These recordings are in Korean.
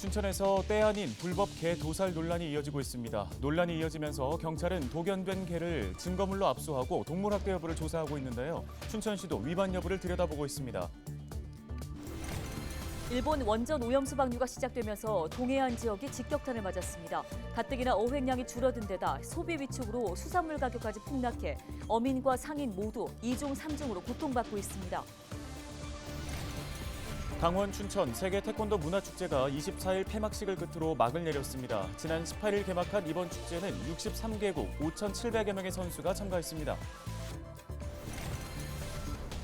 춘천에서 때 아닌 불법 개 도살 논란이 이어지고 있습니다. 논란이 이어지면서 경찰은 독연된 개를 증거물로 압수하고 동물 학대 여부를 조사하고 있는데요. 춘천시도 위반 여부를 들여다보고 있습니다. 일본 원전 오염 수방류가 시작되면서 동해안 지역이 직격탄을 맞았습니다. 가뜩이나 어획량이 줄어든 데다 소비 위축으로 수산물 가격까지 폭락해 어민과 상인 모두 2중 3중으로 고통받고 있습니다. 강원 춘천 세계 태권도 문화축제가 24일 폐막식을 끝으로 막을 내렸습니다. 지난 18일 개막한 이번 축제는 63개국 5,700여 명의 선수가 참가했습니다.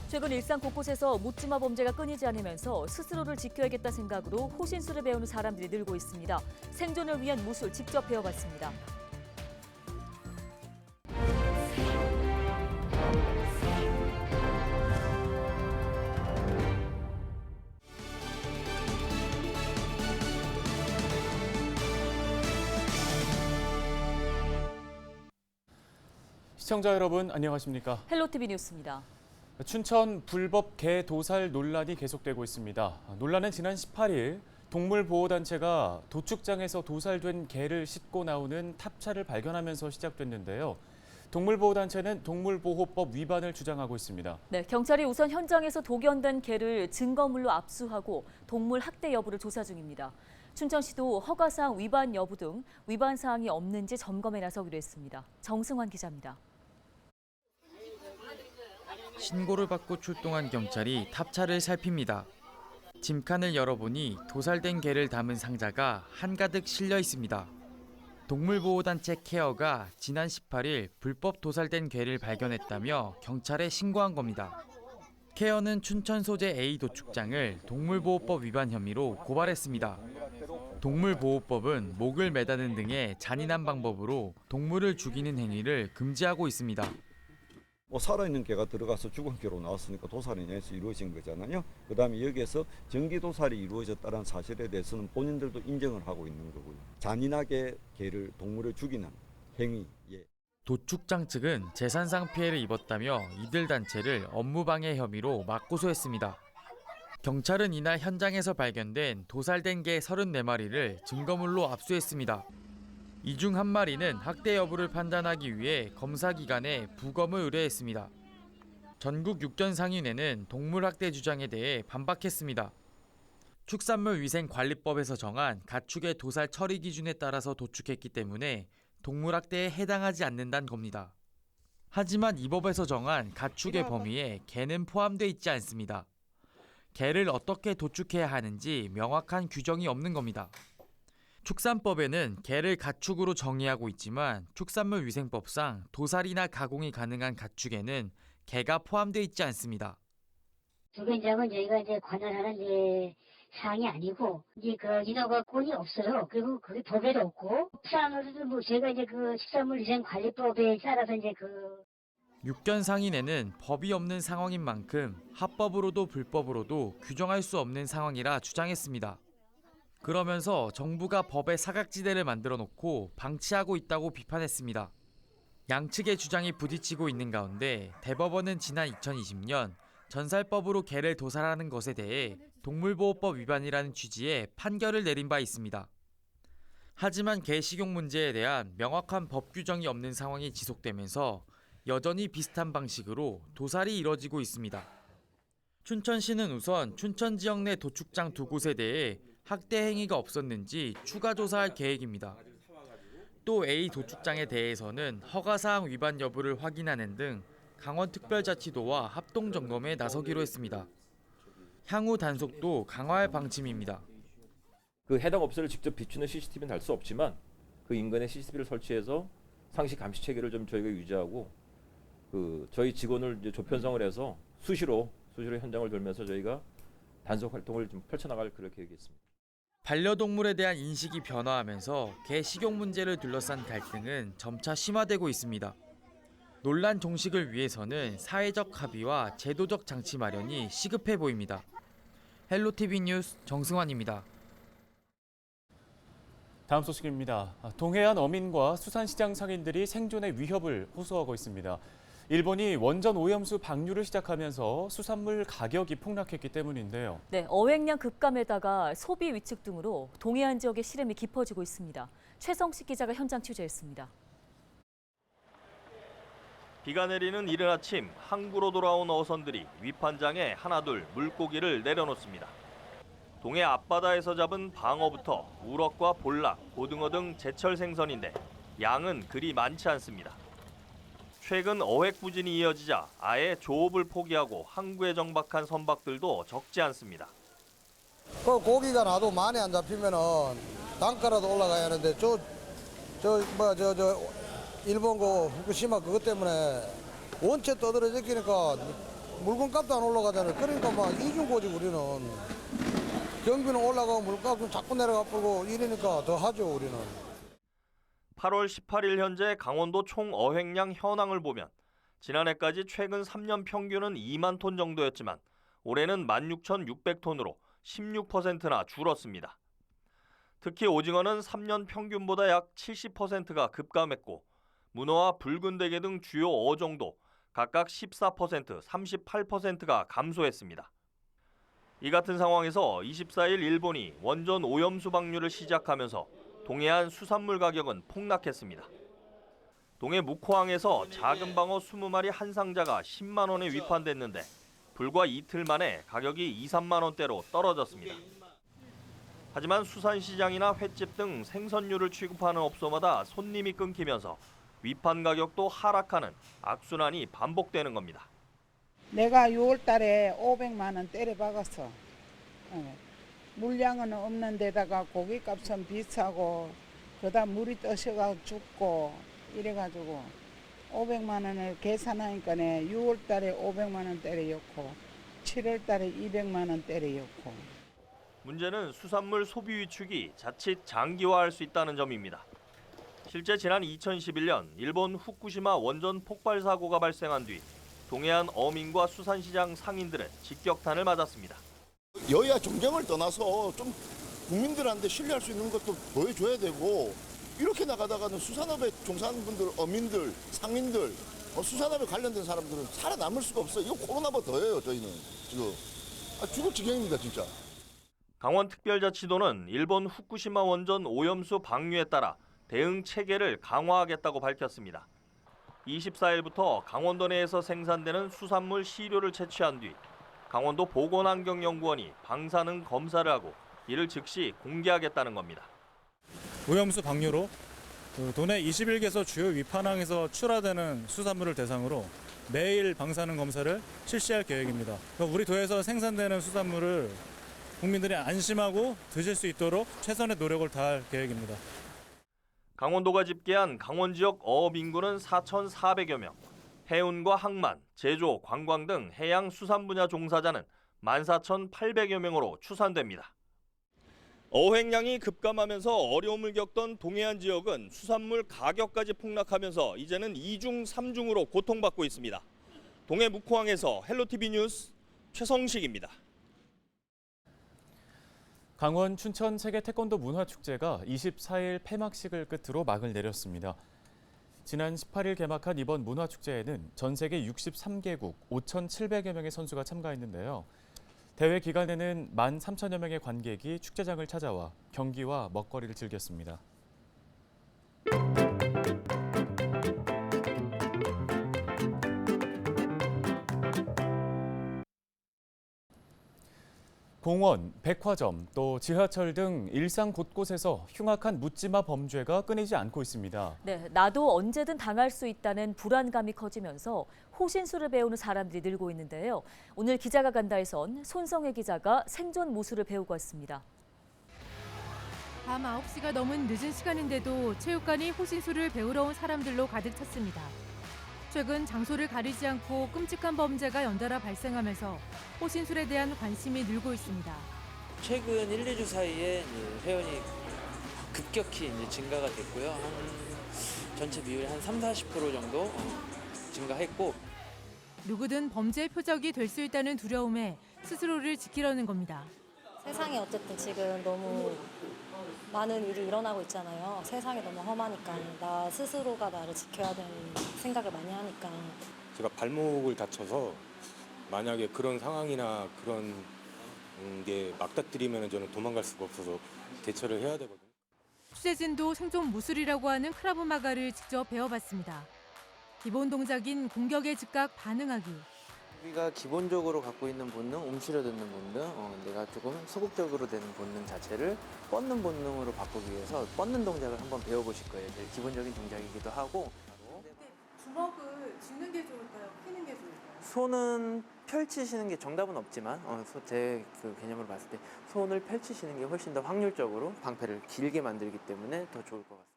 최근 일상 곳곳에서 묻지마 범죄가 끊이지 않으면서 스스로를 지켜야겠다 생각으로 호신술을 배우는 사람들이 늘고 있습니다. 생존을 위한 무술 직접 배워봤습니다. 시청자 여러분 안녕하십니까? 헬로티비 뉴스입니다. 춘천 불법 개 도살 논란이 계속되고 있습니다. 논란은 지난 18일 동물보호단체가 도축장에서 도살된 개를 싣고 나오는 탑차를 발견하면서 시작됐는데요. 동물보호단체는 동물보호법 위반을 주장하고 있습니다. 네, 경찰이 우선 현장에서 독연된 개를 증거물로 압수하고 동물 학대 여부를 조사 중입니다. 춘천시도 허가사항 위반 여부 등 위반 사항이 없는지 점검에 나서기로 했습니다. 정승환 기자입니다. 신고를 받고 출동한 경찰이 탑차를 살핍니다. 짐칸을 열어보니 도살된 개를 담은 상자가 한가득 실려 있습니다. 동물보호단체 케어가 지난 18일 불법 도살된 개를 발견했다며 경찰에 신고한 겁니다. 케어는 춘천 소재 A 도축장을 동물보호법 위반 혐의로 고발했습니다. 동물보호법은 목을 매다는 등의 잔인한 방법으로 동물을 죽이는 행위를 금지하고 있습니다. 살아있는 개가 들어가서 죽은 개로 나왔으니까 도살이 인해서 이루어진 거잖아요. 그다음에 여기에서 전기 도살이 이루어졌다는 사실에 대해서는 본인들도 인정을 하고 있는 거고요. 잔인하게 개를 동물을 죽이는 행위. 도축장 측은 재산상 피해를 입었다며 이들 단체를 업무방해 혐의로 맞고소했습니다. 경찰은 이날 현장에서 발견된 도살된 개 34마리를 증거물로 압수했습니다. 이 중 한 마리는 학대 여부를 판단하기 위해 검사기관에 부검을 의뢰했습니다. 전국 육전상인회는 동물학대 주장에 대해 반박했습니다. 축산물위생관리법에서 정한 가축의 도살 처리 기준에 따라서 도축했기 때문에 동물학대에 해당하지 않는다는 겁니다. 하지만 이 법에서 정한 가축의 범위에 개는 포함되어 있지 않습니다. 개를 어떻게 도축해야 하는지 명확한 규정이 없는 겁니다. 축산법에는 개를 가축으로 정의하고 있지만 축산물위생법상 도살이나 가공이 가능한 가축에는 개가 포함되어 있지 않습니다. 주변장은 저희가 관할하는 사항이 아니고 그 인허가권이 없어요. 그리고 그게 법에도 없고 사항으로도 저희가 그 축산물위생관리법에 따라서 육견상인회는 법이 없는 상황인 만큼 합법으로도 불법으로도 규정할 수 없는 상황이라 주장했습니다. 그러면서 정부가 법에 사각지대를 만들어 놓고 방치하고 있다고 비판했습니다. 양측의 주장이 부딪히고 있는 가운데 대법원은 지난 2020년 전살법으로 개를 도살하는 것에 대해 동물보호법 위반이라는 취지의 판결을 내린 바 있습니다. 하지만 개 식용 문제에 대한 명확한 법 규정이 없는 상황이 지속되면서 여전히 비슷한 방식으로 도살이 이뤄지고 있습니다. 춘천시는 우선 춘천 지역 내 도축장 2곳에 대해 학대 행위가 없었는지 추가 조사할 계획입니다. 또 A 도축장에 대해서는 허가사항 위반 여부를 확인하는 등 강원특별자치도와 합동점검에 나서기로 했습니다. 향후 단속도 강화할 방침입니다. 그 해당 업소를 직접 비추는 CCTV는 달 수 없지만 그 인근에 CCTV를 설치해서 상시 감시 체계를 좀 저희가 유지하고 저희 직원을 이제 조편성을 해서 수시로 현장을 돌면서 저희가 단속 활동을 좀 펼쳐나갈 그런 계획이 있습니다. 반려동물에 대한 인식이 변화하면서 개 식용 문제를 둘러싼 갈등은 점차 심화되고 있습니다. 논란 종식을 위해서는 사회적 합의와 제도적 장치 마련이 시급해 보입니다. 헬로티비 뉴스 정승환입니다. 다음 소식입니다. 동해안 어민과 수산시장 상인들이 생존의 위협을 호소하고 있습니다. 일본이 원전 오염수 방류를 시작하면서 수산물 가격이 폭락했기 때문인데요. 네, 어획량 급감에다가 소비 위축 등으로 동해안 지역의 시름이 깊어지고 있습니다. 최성식 기자가 현장 취재했습니다. 비가 내리는 이른 아침 항구로 돌아온 어선들이 위판장에 하나둘 물고기를 내려놓습니다. 동해 앞바다에서 잡은 방어부터 우럭과 볼락, 고등어 등 제철 생선인데 양은 그리 많지 않습니다. 최근 어획 부진이 이어지자 아예 조업을 포기하고 항구에 정박한 선박들도 적지 않습니다. 그 고기가 나도 많이 안 잡히면은 단가라도 올라가야 하는데 일본 그 후쿠시마 그것 때문에 원체 떠들어지니까 물건값도 안 올라가잖아요. 그러니까 막 이중고지 우리는 경비는 올라가고 물값은 자꾸 내려가 버리고 이러니까 더 하죠 우리는. 8월 18일 현재 강원도 총 어획량 현황을 보면 지난해까지 최근 3년 평균은 2만 톤 정도였지만 올해는 16,600톤으로 16%나 줄었습니다. 특히 오징어는 3년 평균보다 약 70%가 급감했고 문어와 붉은 대게 등 주요 어종도 각각 14%, 38%가 감소했습니다. 이 같은 상황에서 24일 일본이 원전 오염수 방류를 시작하면서 동해안 수산물 가격은 폭락했습니다. 동해 묵호항에서 작은 방어 20마리 한 상자가 10만 원에 위판됐는데 불과 이틀 만에 가격이 2, 3만 원대로 떨어졌습니다. 하지만 수산시장이나 횟집 등 생선류를 취급하는 업소마다 손님이 끊기면서 위판 가격도 하락하는 악순환이 반복되는 겁니다. 내가 6월 달에 500만 원 때려 박았어. 물량은 없는 데다가 고기값은 비싸고 그다음 물이 떠셔가 죽고 이래가지고 500만 원을 계산하니까 6월 달에 500만 원 때려였고 7월 달에 200만 원 때려였고. 문제는 수산물 소비 위축이 자칫 장기화할 수 있다는 점입니다. 실제 지난 2011년 일본 후쿠시마 원전 폭발 사고가 발생한 뒤 동해안 어민과 수산시장 상인들은 직격탄을 맞았습니다. 여야 정쟁을 떠나서 좀 국민들한테 신뢰할 수 있는 것도 보여줘야 되고 이렇게 나가다가는 수산업에 종사하는 분들, 어민들, 상인들, 수산업에 관련된 사람들은 살아남을 수가 없어요. 이거 코로나보다 더해요, 저희는 지금. 죽을 지경입니다, 진짜. 강원특별자치도는 일본 후쿠시마 원전 오염수 방류에 따라 대응 체계를 강화하겠다고 밝혔습니다. 24일부터 강원도 내에서 생산되는 수산물 시료를 채취한 뒤 강원도 보건환경연구원이 방사능 검사를 하고 이를 즉시 공개하겠다는 겁니다. 오염수 방류로 도내 21개소 주요 위판항에서 출하되는 수산물을 대상으로 매일 방사능 검사를 실시할 계획입니다. 우리 도에서 생산되는 수산물을 국민들이 안심하고 드실 수 있도록 최선의 노력을 다할 계획입니다. 강원도가 집계한 강원 지역 어업 인구는 4,400여 명. 해운과 항만, 제조, 관광 등 해양 수산 분야 종사자는 14,800여 명으로 추산됩니다. 어획량이 급감하면서 어려움을 겪던 동해안 지역은 수산물 가격까지 폭락하면서 이제는 2중, 3중으로 고통받고 있습니다. 동해 묵호항에서 헬로티비 뉴스 최성식입니다. 강원 춘천 세계 태권도 문화축제가 24일 폐막식을 끝으로 막을 내렸습니다. 지난 18일 개막한 이번 문화축제에는 전 세계 63개국 5,700여 명의 선수가 참가했는데요. 대회 기간에는 13,000여 명의 관객이 축제장을 찾아와 경기와 먹거리를 즐겼습니다. 공원, 백화점, 또 지하철 등 일상 곳곳에서 흉악한 묻지마 범죄가 끊이지 않고 있습니다. 네, 나도 언제든 당할 수 있다는 불안감이 커지면서 호신술을 배우는 사람들이 늘고 있는데요. 오늘 기자가 간다에선 손성혜 기자가 생존 무술을 배우고 왔습니다. 밤 9시가 넘은 늦은 시간인데도 체육관이 호신술을 배우러 온 사람들로 가득 찼습니다. 최근 장소를 가리지 않고 끔찍한 범죄가 연달아 발생하면서 호신술에 대한 관심이 늘고 있습니다. 최근 1, 2주 사이에 회원이 급격히 증가가 됐고요. 전체 비율이 한 30-40% 정도 증가했고. 누구든 범죄의 표적이 될 수 있다는 두려움에 스스로를 지키려는 겁니다. 세상에 어쨌든 지금 너무 많은 일이 일어나고 있잖아요. 세상이 너무 험하니까 나 스스로가 나를 지켜야 되는 생각을 많이 하니까. 제가 발목을 다쳐서 만약에 그런 상황이나 그런 게 맞닥뜨리면 저는 도망갈 수가 없어서 대처를 해야 되거든요. 취재진도 생존 무술이라고 하는 크라브 마가를 직접 배워봤습니다. 기본 동작인 공격에 즉각 반응하기. 우리가 기본적으로 갖고 있는 본능, 움츠려드는 본능, 내가 조금 소극적으로 되는 본능 자체를 뻗는 본능으로 바꾸기 위해서 뻗는 동작을 한번 배워보실 거예요. 제일 기본적인 동작이기도 하고. 주먹을 쥐는 게 좋을까요? 피는 게 좋을까요? 손은 펼치시는 게 정답은 없지만 제 그 개념으로 봤을 때 손을 펼치시는 게 훨씬 더 확률적으로 방패를 길게 만들기 때문에 더 좋을 것 같습니다.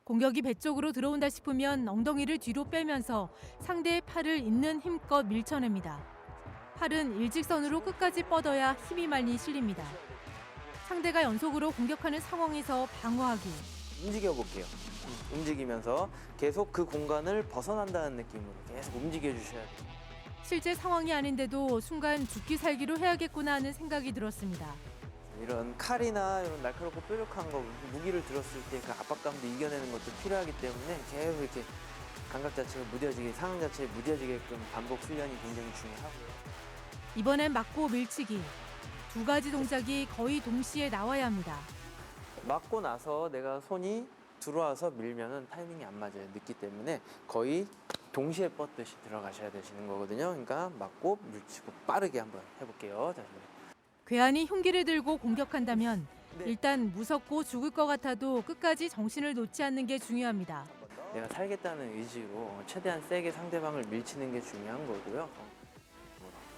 공격이 배 쪽으로 들어온다 싶으면 엉덩이를 뒤로 빼면서 상대의 팔을 있는 힘껏 밀쳐냅니다. 팔은 일직선으로 끝까지 뻗어야 힘이 많이 실립니다. 상대가 연속으로 공격하는 상황에서 방어하기. 움직여 볼게요. 움직이면서 계속 그 공간을 벗어난다는 느낌으로 계속 움직여 주셔야 돼요. 실제 상황이 아닌데도 순간 죽기 살기로 해야겠구나 하는 생각이 들었습니다. 이런 칼이나 이런 날카롭고 뾰족한 거 무기를 들었을 때 그 압박감도 이겨내는 것도 필요하기 때문에 계속 이렇게 감각 자체가 무뎌지게, 상황 자체에 무뎌지게끔 반복 훈련이 굉장히 중요하고요. 이번엔 맞고 밀치기. 두 가지 동작이 거의 동시에 나와야 합니다. 맞고 나서 내가 손이 들어와서 밀면은 타이밍이 안 맞아요. 늦기 때문에 거의 동시에 뻗듯이 들어가셔야 되시는 거거든요. 그러니까 맞고 밀치고 빠르게 한번 해볼게요. 자, 괴한이 흉기를 들고 공격한다면 일단 무섭고 죽을 것 같아도 끝까지 정신을 놓지 않는 게 중요합니다. 내가 살겠다는 의지로 최대한 세게 상대방을 밀치는 게 중요한 거고요.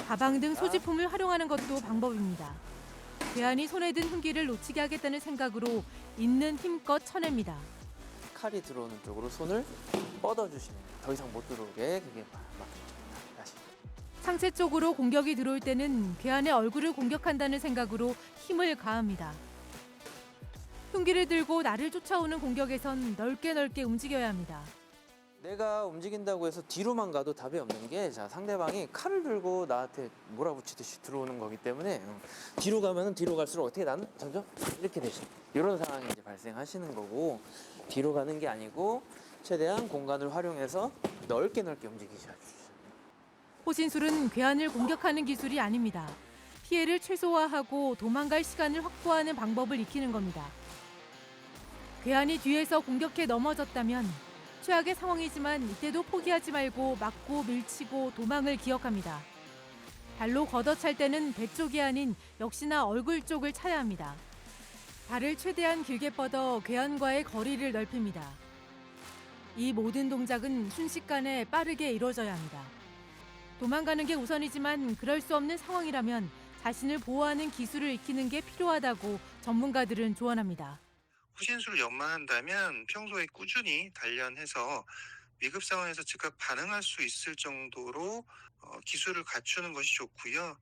가방 등 소지품을 활용하는 것도 방법입니다. 괴한이 손에 든 흉기를 놓치게 하겠다는 생각으로 있는 힘껏 쳐냅니다. 칼이 들어오는 쪽으로 손을 뻗어주시면 더 이상 못 들어오게 그게 막힙니다. 다시. 상체 쪽으로 공격이 들어올 때는 괴한의 얼굴을 공격한다는 생각으로 힘을 가합니다. 흉기를 들고 나를 쫓아오는 공격에선 넓게 움직여야 합니다. 내가 움직인다고 해서 뒤로만 가도 답이 없는 게 상대방이 칼을 들고 나한테 몰아붙이듯이 들어오는 거기 때문에 뒤로 가면은 뒤로 갈수록 어떻게 나는 점점 이렇게 되시 이런 상황이 이제 발생하시는 거고 뒤로 가는 게 아니고 최대한 공간을 활용해서 넓게 움직이셔야 돼요. 호신술은 괴한을 공격하는 기술이 아닙니다. 피해를 최소화하고 도망갈 시간을 확보하는 방법을 익히는 겁니다. 괴한이 뒤에서 공격해 넘어졌다면 최악의 상황이지만 이때도 포기하지 말고 맞고 밀치고 도망을 기억합니다. 발로 걷어찰 때는 배 쪽이 아닌 역시나 얼굴 쪽을 차야 합니다. 발을 최대한 길게 뻗어 괴한과의 거리를 넓힙니다. 이 모든 동작은 순식간에 빠르게 이루어져야 합니다. 도망가는 게 우선이지만 그럴 수 없는 상황이라면 자신을 보호하는 기술을 익히는 게 필요하다고 전문가들은 조언합니다. 호신술을 연마한다면 평소에 꾸준히 단련해서 위급 상황에서 즉각 반응할 수 있을 정도로 기술을 갖추는 것이 좋고요.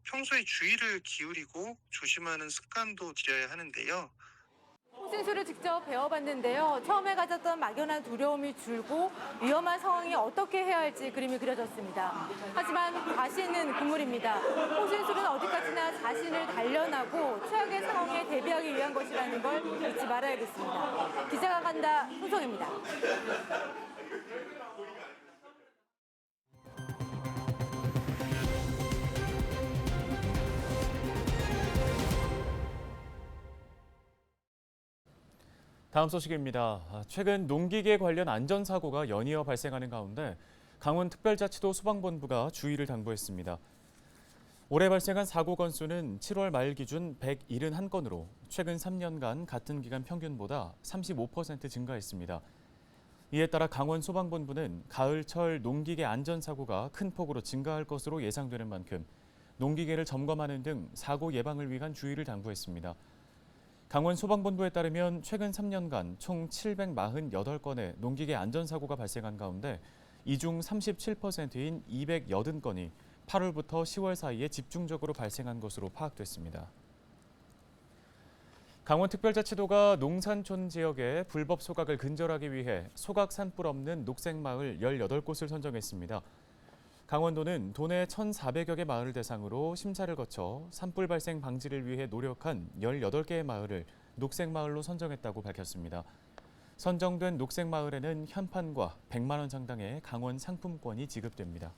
평소에 주의를 기울이고 조심하는 습관도 들여야 하는데요. 호신술을 직접 배워봤는데요. 처음에 가졌던 막연한 두려움이 줄고 위험한 상황이 어떻게 해야 할지 그림이 그려졌습니다. 하지만 다시 있는 국물입니다. 호신술은 어디까지나 자신을 단련하고 최악의 상황에 대비하기 위한 것이라는 걸 잊지 말아야겠습니다. 기자가 간다, 손성입니다. 다음 소식입니다. 최근 농기계 관련 안전사고가 연이어 발생하는 가운데 강원특별자치도 소방본부가 주의를 당부했습니다. 올해 발생한 사고 건수는 7월 말 기준 171건으로 최근 3년간 같은 기간 평균보다 35% 증가했습니다. 이에 따라 강원소방본부는 가을철 농기계 안전사고가 큰 폭으로 증가할 것으로 예상되는 만큼 농기계를 점검하는 등 사고 예방을 위한 주의를 당부했습니다. 강원소방본부에 따르면 최근 3년간 총 748건의 농기계 안전사고가 발생한 가운데 이 중 37%인 280건이 8월부터 10월 사이에 집중적으로 발생한 것으로 파악됐습니다. 강원특별자치도가 농산촌 지역의 불법 소각을 근절하기 위해 소각 산불 없는 녹색마을 18곳을 선정했습니다. 강원도는 도내 1,400여 개 마을을 대상으로 심사를 거쳐 산불 발생 방지를 위해 노력한 18개의 마을을 녹색마을로 선정했다고 밝혔습니다. 선정된 녹색마을에는 현판과 100만 원 상당의 강원 상품권이 지급됩니다.